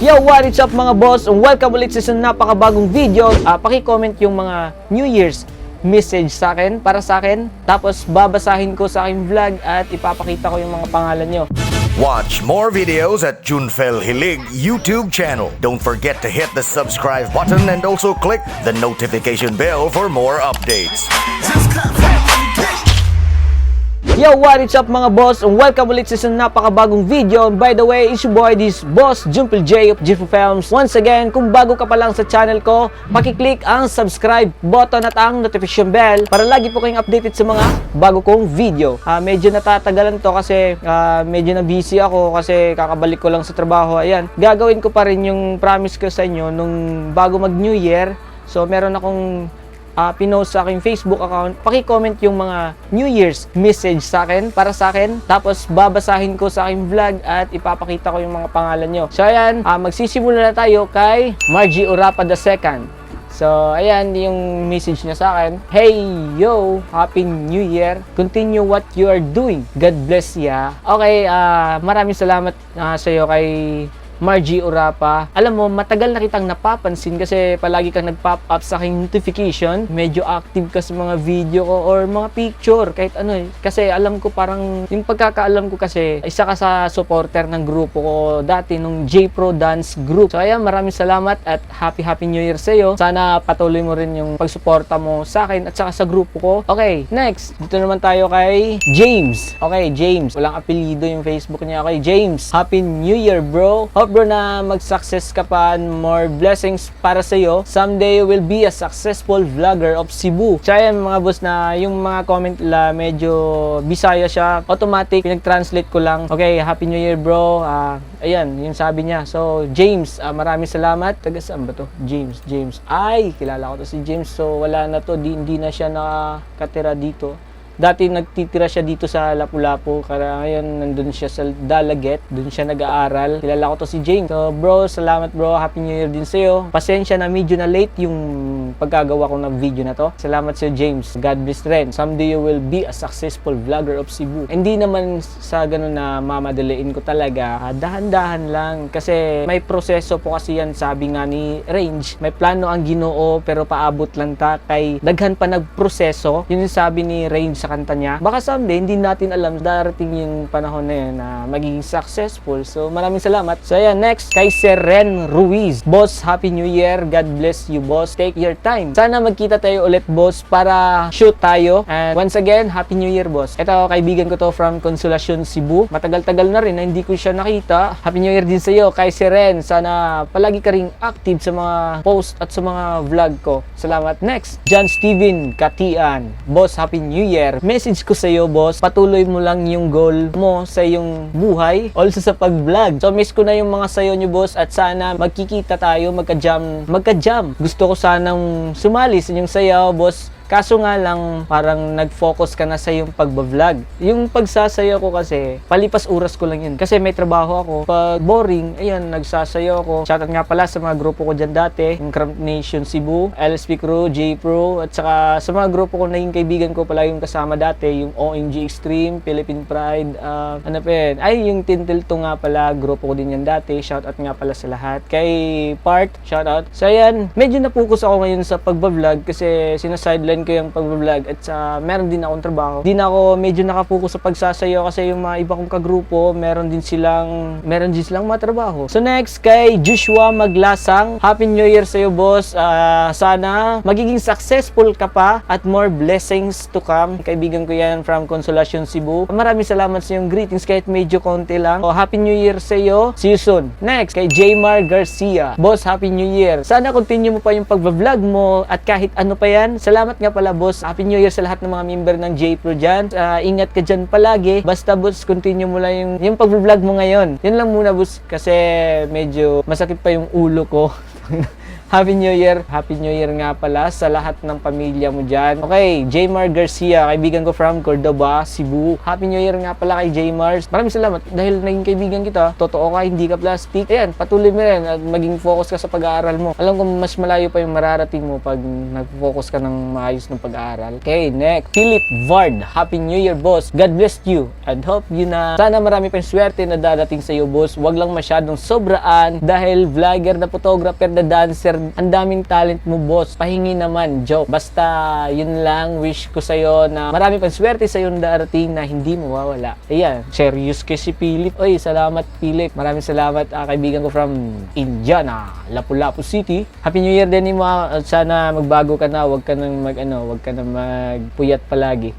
Yo, what is up mga boss? Welcome ulit sa isang napakabagong video. Paki-comment yung mga New Year's message sa akin, para sa akin. Tapos babasahin ko sa aking vlog at ipapakita ko yung mga pangalan nyo. Watch more videos at Junfel Hilig YouTube channel. Don't forget to hit the subscribe button and also click the notification bell for more updates. Yo, what is up mga boss? Welcome ulit sa isang napakabagong video. And by the way, it's your boy, this boss, Junfel J of Junfel Vlogs. Once again, kung bago ka pa lang sa channel ko, pakiclick ang subscribe button at ang notification bell para lagi po kayong updated sa mga bago kong video. Medyo natatagalan to kasi medyo na busy ako kasi kakabalik ko lang sa trabaho. Ayan, gagawin ko pa rin yung promise ko sa inyo nung bago mag New Year. So, meron akong pinost sa aking Facebook account. Paki-comment yung mga New Year's message sa akin, para sa akin. Tapos babasahin ko sa aking vlog at ipapakita ko yung mga pangalan nyo. So ayan, magsisimula na tayo kay Margie Urapa II. So ayan yung message niya sa akin. Hey yo, Happy New Year. Continue what you are doing. God bless ya. Okay, maraming salamat sa iyo kay Margie Urapa. Alam mo, matagal na kitang napapansin kasi palagi kang nag-pop up sa aking notification. Medyo active ka sa mga video ko or mga picture, kahit ano eh. Kasi alam ko parang, yung pagkakaalam ko kasi, isa ka sa supporter ng grupo ko dati, nung J-Pro Dance Group. So ayan, maraming salamat at Happy New Year sa iyo. Sana patuloy mo rin yung pagsuporta mo sa akin at saka sa grupo ko. Okay, next. Dito naman tayo kay James. Okay, James. Walang apelyido yung Facebook niya. Okay, James. Happy New Year, bro. Hope bro na mag-success ka pa and more blessings para sa iyo. Someday you will be a successful vlogger of Cebu. Tsaka mga boss na yung mga comment la medyo bisaya siya. Automatic, pinag-translate ko lang. Okay, Happy New Year bro. Ayan, yung sabi niya. So, James, maraming salamat. Taga saan ba to? James. Ay, kilala ko to si James. So, wala na to. Hindi na siya nakatira dito. Dati nagtitira siya dito sa Lapu-Lapu, kaya ngayon nandun siya sa Dalaget, dun siya nag-aaral. Kilala ko to si James. So bro, salamat bro, Happy New Year din sa'yo. Pasensya na medyo na late yung pagkagawa ko ng video na to. Salamat sa'yo James, God bless rin. Someday you will be a successful vlogger of Cebu. Hindi naman sa ganun na mamadaliin ko talaga, dahan-dahan lang. Kasi may proseso po kasi yan, sabi nga ni Range. May plano ang Ginoo pero paabot lang ta kay daghan pa nagproseso. Yun yung sabi ni Range sa kanta niya. Baka someday, hindi natin alam, darating yung panahon na yun na magiging successful. So, maraming salamat. So, ayan, next, kay Seren Ruiz. Boss, Happy New Year. God bless you, boss. Take your time. Sana magkita tayo ulit, boss, para shoot tayo. And once again, Happy New Year, boss. Ito, kaibigan ko to from Consolacion, Cebu. Matagal-tagal na rin na hindi ko siya nakita. Happy New Year din sa iyo, kay Seren. Sana palagi ka ring active sa mga post at sa mga vlog ko. Salamat. Next, John Steven Katian. Boss, Happy New Year. Message ko sa iyo, boss, patuloy mo lang yung goal mo sa iyong buhay, also sa pag-vlog. So, miss ko na yung mga sayo nyo, boss, at sana magkikita tayo, magka-jam. Gusto ko sanang sumali sa inyong sayaw, boss. Kaso nga lang, parang nag-focus ka na sa yung pagbablog. Yung pagsasayaw ko kasi, palipas oras ko lang yun. Kasi may trabaho ako. Pag boring, ayan, nagsasayaw ako. Shoutout nga pala sa mga grupo ko dyan dati. Yung Cramp Nation Cebu, LSP Crew, J-Pro, at saka sa mga grupo ko naging kaibigan ko pala yung kasama dati. Yung OMG Extreme, Philippine Pride, ano pa yun? Ay, yung Tintilto nga pala, grupo ko din yan dati. Shoutout nga pala sa lahat. Kay Part, shoutout. So ayan, medyo na-focus ako ngayon sa pagbablog kasi sinasideline ko yung pag-vlog at meron din akong trabaho. Di na ako medyo nakapokus sa pagsasayaw kasi yung mga iba kong kagrupo, meron din silang mga trabaho. So next, kay Joshua Maglasang. Happy New Year sa iyo, boss. Sana magiging successful ka pa at more blessings to come. Kaibigan ko yan from Consolacion, Cebu. Maraming salamat sa iyong greetings kahit medyo konti lang. Happy New Year sa iyo. See you soon. Next, kay Jmar Garcia. Boss, Happy New Year. Sana continue mo pa yung pag-vlog mo at kahit ano pa yan. Salamat nga pala, boss. Happy New Year sa lahat ng mga member ng J-Pro dyan. Ingat ka dyan palagi. Basta, boss, continue mo lang yung pag-vlog mo ngayon. Yun lang muna, boss, kasi medyo masakit pa yung ulo ko. Happy New Year. Happy New Year nga pala sa lahat ng pamilya mo dyan. Okay, Jmar Garcia, kaibigan ko from Cordoba, Cebu. Happy New Year nga pala kay Jmar. Maraming salamat dahil naging kaibigan kita. Totoo ka, hindi ka plastic. Ayan, patuloy mo rin at maging focus ka sa pag-aaral mo. Alam ko mas malayo pa yung mararating mo pag nag-focus ka ng maayos ng pag-aaral. Okay, next. Philip Vard. Happy New Year, boss. God bless you. And hope you na sana marami pang swerte na dadating sa iyo, boss. Huwag lang masyadong sobraan dahil vlogger na photographer na dancer, ang daming talent mo, boss. Pahingi naman, joke. Basta yun lang, wish ko sa'yo na marami pang swerte sa'yo na darating na hindi mawawala. Ayan, serious kay si Philip. Oy, salamat Philip. Maraming salamat, kaibigan ko from Indiana, Lapu-Lapu City. Happy New Year din mo. Sana magbago ka na, wag ka nang magpuyat palagi.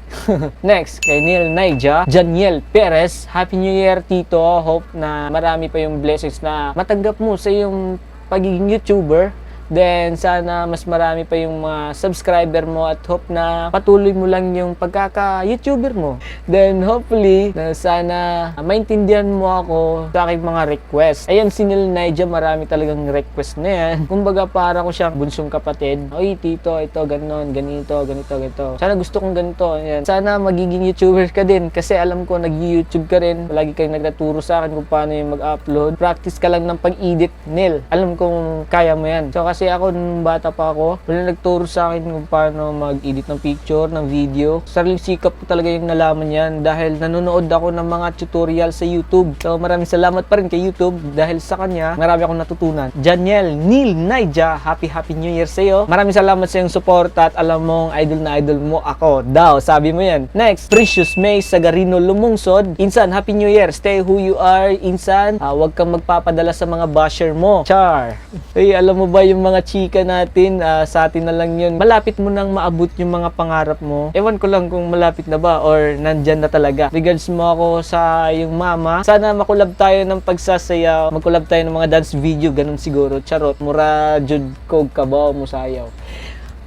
Next, kay Neil Naija, Janiel Perez. Happy New Year, Tito. Hope na marami pa yung blessings na matanggap mo sa yung pagiging YouTuber. Then, sana mas marami pa yung mga subscriber mo at hope na patuloy mo lang yung pagkaka-YouTuber mo. Then, hopefully, na sana maintindihan mo ako sa aking mga request. Ayan, si Neil Naija, marami talagang request na yan. Kumbaga, para ko siyang bunsong kapatid. Oy, Tito, ito, ganon, ganito, ganito, ganito. Sana gusto kong ganito. Ayan. Sana magiging YouTuber ka din kasi alam ko, nag-YouTube ka rin. Palagi kayong nagtaturo sa akin kung paano yung mag-upload. Practice ka lang ng pag-edit, Neil. Alam kong kaya mo yan. So, kasi ako, nung bata pa ako, wala nagturo sa akin kung paano mag-edit ng picture, ng video. Sariling sikap ko talaga yung nalaman yan dahil nanonood ako ng mga tutorial sa YouTube. So, maraming salamat pa rin kay YouTube dahil sa kanya, marami akong natutunan. Janiel, Neil, Naija, Happy New Year sa'yo. Maraming salamat sa iyong support at alam mong idol na idol mo ako. Daw, sabi mo yan. Next, Precious May Sagarino Lumungsod. Insan, Happy New Year. Stay who you are, Insan. Huwag kang magpapadala sa mga basher mo. Char. Hey, alam mo ba yung mga chika natin, sa atin na lang yun. Malapit mo nang maabot yung mga pangarap mo. Ewan ko lang kung malapit na ba or nandyan na talaga. Regards mo ako sa yung mama. Sana makulab tayo ng pagsasayaw. Magkulab tayo ng mga dance video. Ganun siguro. Charot. Mura jud kog kabaw mo sayaw.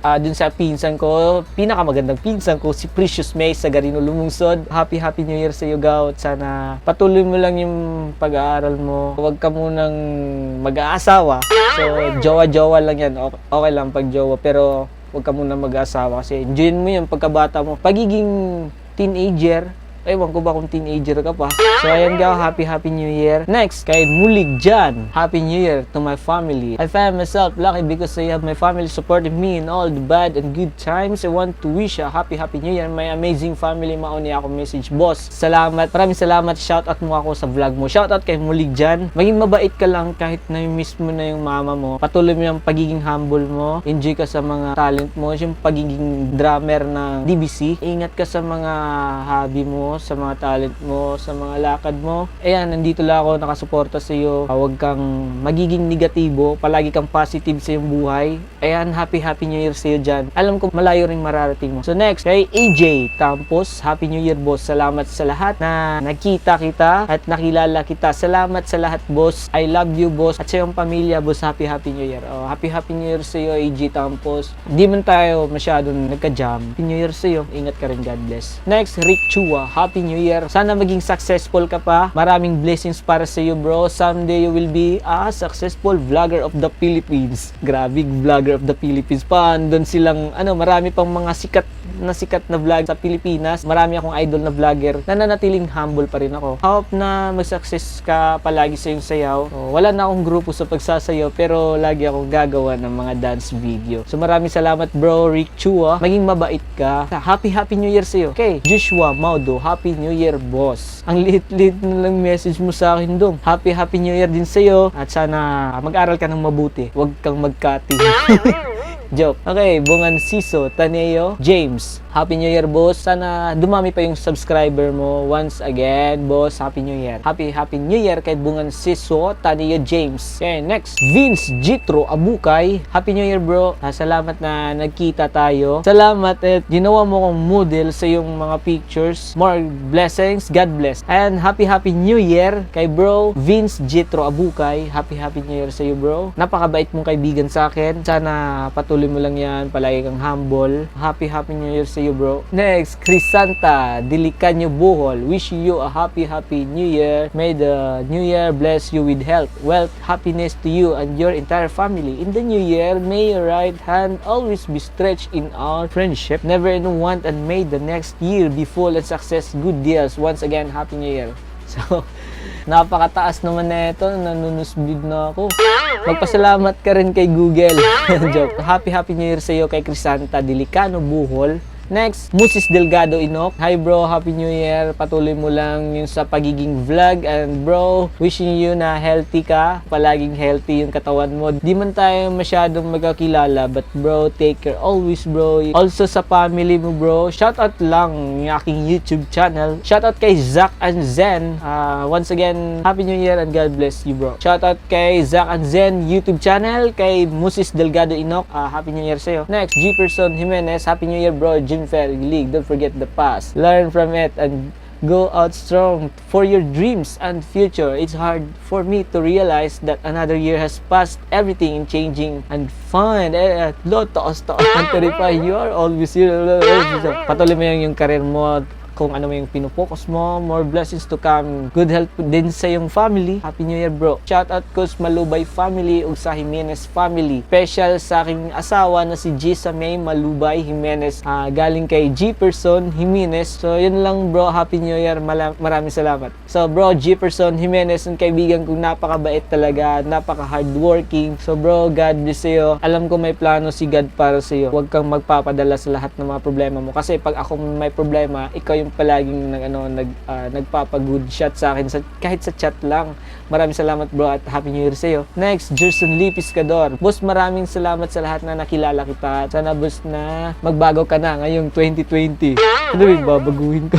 Dun sa pinsan ko, pinakamagandang pinsan ko, si Precious May Sagarino Lumungsod. Happy New Year sa iyo, Gaw. Sana patuloy mo lang yung pag-aaral mo. Huwag ka munang mag-aasawa. So, jowa-jowa lang yan. Okay lang pag jowa, pero huwag ka munang mag-aasawa kasi enjoyin mo yung pagkabata mo. Pagiging teenager, ewan ko ba kung teenager ka pa. So, ayan Gaw, Happy New Year. Next, kay Mulig Jan, Happy New Year to my family. I find myself lucky because I have my family supporting me in all the bad and good times. I want to wish a Happy New Year. My amazing family, mauni ako message. Boss, salamat. Maraming salamat. Shoutout mo ako sa vlog mo. Shoutout kay Mulig Jan. Maging mabait ka lang kahit na-miss mo na yung mama mo. Patuloy mo yung pagiging humble mo. Enjoy ka sa mga talent mo. Yung pagiging drummer ng DBC. Ingat ka sa mga hobby mo, sa mga talent mo, sa mga lakad mo. Ayan, nandito lang ako nakasuporta sa iyo. Huwag kang magiging negatibo, palagi kang positive sa iyong buhay. Ayan, Happy New Year sa iyo dyan. Alam ko malayo ring mararating mo. So next, kay AJ Tampos, Happy New Year, boss. Salamat sa lahat na nakita kita at nakilala kita. Salamat sa lahat, boss. I love you, boss. At sa iyong pamilya, boss, Happy New Year. Happy New Year sa iyo, AJ Tampos. Hindi man tayo masyadong nagka-jam. Happy New Year sa iyo. Ingat ka rin, God bless. Next, Rick Chua, Happy New Year. Sana maging successful ka pa. Maraming blessings para sa iyo, bro. Someday you will be a successful vlogger of the Philippines. Grabe, vlogger of the Philippines. Doon silang, marami pang mga sikat na vlog sa Pilipinas. Marami akong idol na vlogger. Nananatiling humble pa rin ako. Hope na mag-success ka palagi sa iyong sayaw. Wala na akong grupo sa pagsasayaw, pero lagi akong gagawa ng mga dance video. So maraming salamat, bro, Rick Chua. Maging mabait ka. Happy New Year sa iyo. Okay, Joshua Maudo, Happy New Year, boss. Ang lit-lit na lang message mo sa akin dong. Happy New Year din sa iyo at sana mag-aral ka ng mabuti. Huwag kang mag-cutting. Joke. Okay, Bungan Siso, Taneo, James. Happy New Year, boss. Sana dumami pa yung subscriber mo. Once again, boss, Happy New Year. Happy New Year kay Bungan Siso, Taneo, James. Okay, next, Vince Jitro Abukay. Happy New Year, bro. Salamat na nagkita tayo. Salamat at ginawa mo kong model sa yung mga pictures. More blessings. God bless. And Happy New Year kay bro Vince Jitro Abukay. Happy New Year sa iyo, bro. Napakabait mong kaibigan sa akin. Sana patuloy patuloy mo lang yan, palagi kang humble. Happy New Year sa iyo, bro. Next, Crisanta Dilicanyo Buhol, wishing you a happy New Year. May the New Year bless you with health, wealth, happiness to you and your entire family. In the New Year, may your right hand always be stretched in our friendship, never in want, and may the next year be full of success, good deals. Once again, Happy New Year. So, napakataas naman na ito, nanunusbid na ako. Magpasalamat ka rin kay Google. Joke. Happy New Year sa iyo kay Crisanta Dilicano Buhol. Next, Musis Delgado Inok. Hi bro, Happy New Year. Patuloy mo lang yung sa pagiging vlog. And bro, wishing you na healthy ka. Palaging healthy yung katawan mo. Di man tayo masyadong magkakilala, but bro, take care always bro. Also sa family mo bro. Shoutout lang yung aking YouTube channel. Shoutout kay Zach and Zen. Once again, Happy New Year and God bless you bro. Shoutout kay Zach and Zen YouTube channel. Kay Musis Delgado Inok. Happy New Year sa'yo. Next, Jefferson Jimenez. Happy New Year bro. Junfel Gilig, don't forget the past. Learn from it and go out strong for your dreams and future. It's hard for me to realize that another year has passed. Everything in changing and fun. Taos. And terrify, you are always here. Patuloy mo yung career mo, kung ano yung pinupokus mo, more blessings to come. Good health din sa yung family. Happy New Year bro. Shout out ko sa Malubay family ug sa Jimenez family. Special sa aking asawa na si Gisa May Malubay Jimenez. Galing kay Jefferson Jimenez. So yun lang bro, Happy New Year. Maraming salamat. So bro, Jefferson Jimenez, ang kaibigan kong napakabait talaga, napaka hardworking. So bro, God bless sa'yo. Alam ko may plano si God para sa'yo. Huwag kang magpapadala sa lahat ng mga problema mo. Kasi pag ako may problema, ikaw yung palaging nagpapag-good shot sa akin kahit sa chat lang. Maraming salamat bro at Happy New Year sa iyo. Next, Jerson Lee Piscador. Boss, maraming salamat sa lahat na nakilala kita. Sana boss na magbago ka na ngayong 2020. Ano yung babaguhin ko?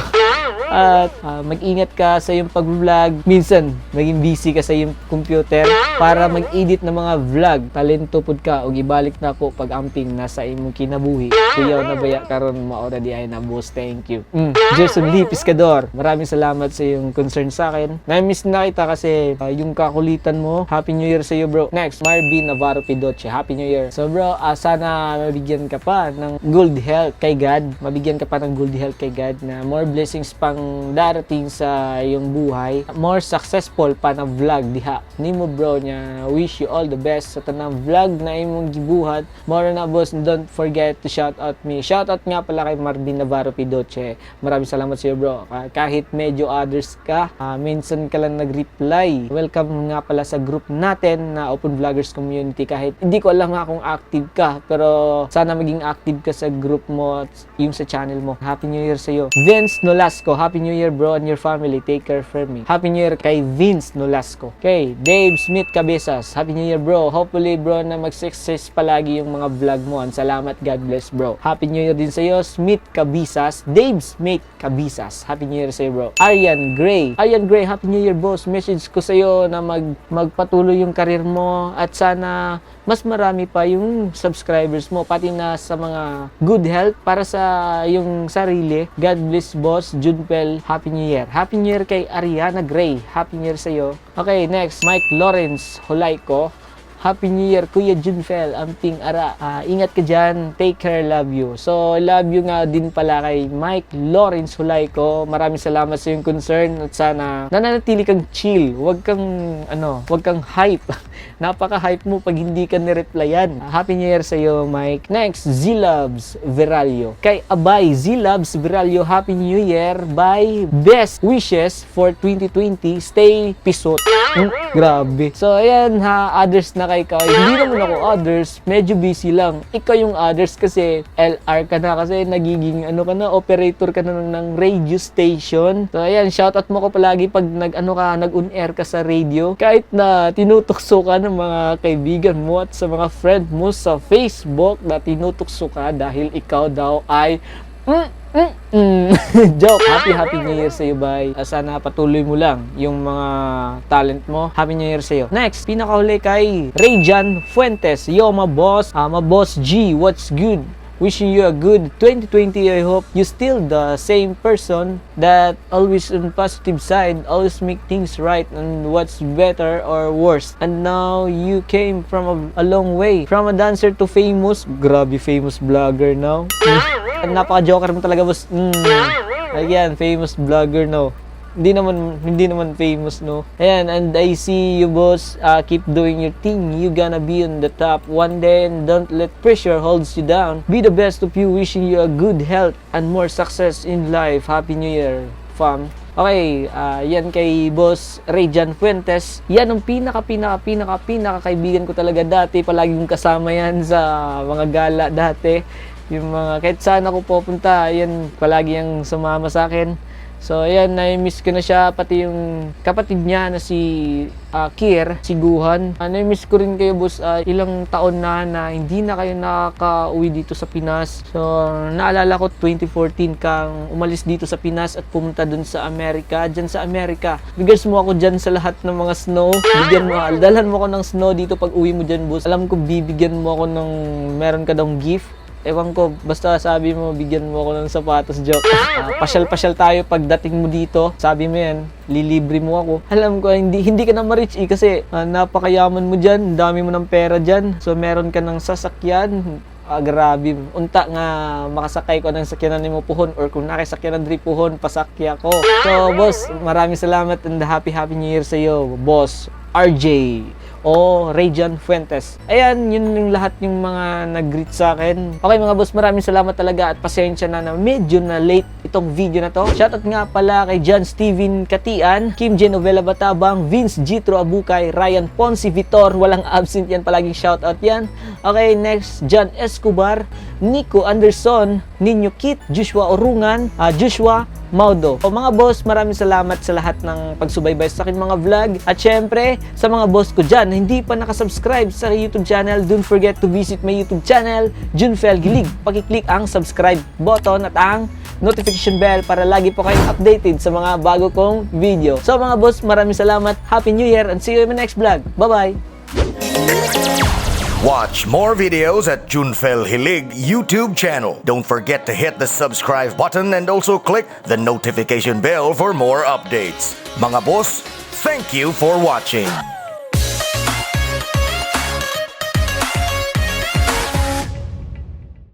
At mag-ingat ka sa iyong pag-vlog. Minsan, maging busy ka sa iyong computer para mag-edit ng mga vlog. Talento pud ka o ibalik na ko pag amping nasa imong kinabuhi. Kuyaw na baya karon maora di ay na boss. Thank you. Jason Lee Piscador. Maraming salamat sa iyong concern sa akin. Na-miss na kita kasi yung kakulitan mo. Happy New Year sa iyo bro. Next, Marvin Navarro Pidoche. Happy New Year. So bro, sana mabigyan ka pa ng good health kay God. Mabigyan ka pa ng good health kay God na more blessings pang darating sa iyong buhay. More successful pa na vlog diha. Nimo bro niya. Wish you all the best sa tanang vlog na imong gibuhat. More na boss, don't forget to shout out me. Shout out nga pala kay Marvin Navarro Pidoche. Maraming salamat sa iyo bro. Kahit medyo others ka, minsan ka lang nag-reply. Welcome nga pala sa group natin na Open Vloggers Community. Kahit hindi ko alam nga kung active ka, pero sana maging active ka sa group mo at yung sa channel mo. Happy New Year sa iyo. Vince Nolasco. Happy New Year bro and your family. Take care for me. Happy New Year kay Vince Nolasco. Okay, Dave Smith Cabezas. Happy New Year bro. Hopefully bro na mag-success palagi yung mga vlog mo. And salamat, God bless bro. Happy New Year din sa iyo, Smith Cabezas. Dave Smith Cabezas. Happy New Year sa iyo bro. Aryan Gray. Happy New Year boss. Message ko sa iyo na magpatuloy yung career mo at sana mas marami pa yung subscribers mo, pati na sa mga good health para sa yung sarili. God bless boss Junfel. Happy New Year. Happy New Year kay Ariana Gray. Happy New Year sa iyo. Okay, next, Mike Lawrence Hulayco. Happy New Year, Kuya Junfel, amping ara. Ingat ka dyan. Take care, love you. So, love you nga din pala kay Mike Lawrence Hulayco. Maraming salamat sa iyong concern at sana nananatili kang chill. Huwag kang hype. Napaka-hype mo pag hindi ka nireplyan. Happy New Year sa iyo, Mike. Next, Zilabs Viralio. Kay Abay Zilabs Viralio, Happy New Year. Bye. Best wishes for 2020. Stay pisot. Grabe. So, ayan ha, others na kay Kay. Hindi naman ako others, medyo busy lang. Ikaw yung others kasi LR ka na kasi nagiging operator ka na ng radio station. So ayan, shoutout mo ko palagi pag nag-on air ka sa radio. Kahit na tinutukso ka ng mga kaibigan mo at sa mga friend mo sa Facebook na tinutukso ka dahil ikaw daw ay joke. Happy New Year sa iyo, bye. Sana patuloy mo lang yung mga talent mo. Happy New Year sa iyo. Next, pinakahuli kay Rayjan Fuentes. Yo, ma boss G, what's good? wishing you a good 2020. I hope you still the same person that always on positive side, always make things right and what's better or worse. And now you came from a long way, from a dancer to famous. Grabe, famous vlogger now. Napaka-joker mo talaga, boss. Ayan, famous vlogger now. Hindi naman famous, no? Ayan, and I see you, boss. Keep doing your thing. You gonna be on the top one day, and don't let pressure holds you down. Be the best of you. Wishing you a good health and more success in life. Happy New Year, fam. Okay, yan kay Boss Rayjan Fuentes. Yan ang pinaka kaibigan ko talaga dati. Palagi kong kasama yan sa mga gala dati. Yung mga, kahit saan ako pupunta, yan palagi yung sumama sa akin. So, ayan, na-miss ko na siya, pati yung kapatid niya na si Kier, si Guhan. Na-miss ko rin kayo, boss, ilang taon na hindi na kayo nakaka-uwi dito sa Pinas. So, naalala ko, 2014 kang umalis dito sa Pinas at pumunta dun sa Amerika. Dyan sa Amerika, bigyan mo ako dyan sa lahat ng mga snow. Dalhan mo ako ng snow dito pag uwi mo dyan, boss. Alam ko, bibigyan mo ako ng, meron ka daw gift. Ewan ko, basta sabi mo, bigyan mo ako ng sapatos, joke. Pasyal-pasyal tayo pagdating mo dito. Sabi mo yan, lilibre mo ako. Alam ko, hindi ka na ma-rich kasi napakayaman mo dyan, dami mo ng pera dyan. So, meron ka ng sasakyan. Grabe. Unta nga makasakay ko ng sakyanan ni mo puhon or kung nakisakyanan diri puhon, pasakya ko. So, boss, maraming salamat and happy New Year sa iyo, boss RJ o Rayjan Fuentes. Ayan, yun yung lahat yung mga nag-greet sa akin. Okay mga boss, maraming salamat talaga at pasensya na medyo na late itong video na to. Shoutout nga pala kay John Steven Katian, Kim Genovela Batabang, Vince Jitro Abukay, Ryan Ponce Vitor, walang absent yan, palaging shoutout yan. Okay, next, John Escobar, Nico Anderson, Ninyo Kit, Joshua Orungan, Joshua Maudo. O mga boss, maraming salamat sa lahat ng pagsubaybay sa akin mga vlog. At syempre, sa mga boss ko dyan na hindi pa nakasubscribe sa YouTube channel, don't forget to visit my YouTube channel, Junfel Gilig. Pakiclick ang subscribe button at ang notification bell para lagi po kayong updated sa mga bago kong video. So mga boss, maraming salamat. Happy New Year and see you in my next vlog. Bye-bye! Watch more videos at Junfel Hilig YouTube channel. Don't forget to hit the subscribe button and also click the notification bell for more updates. Mga boss, thank you for watching.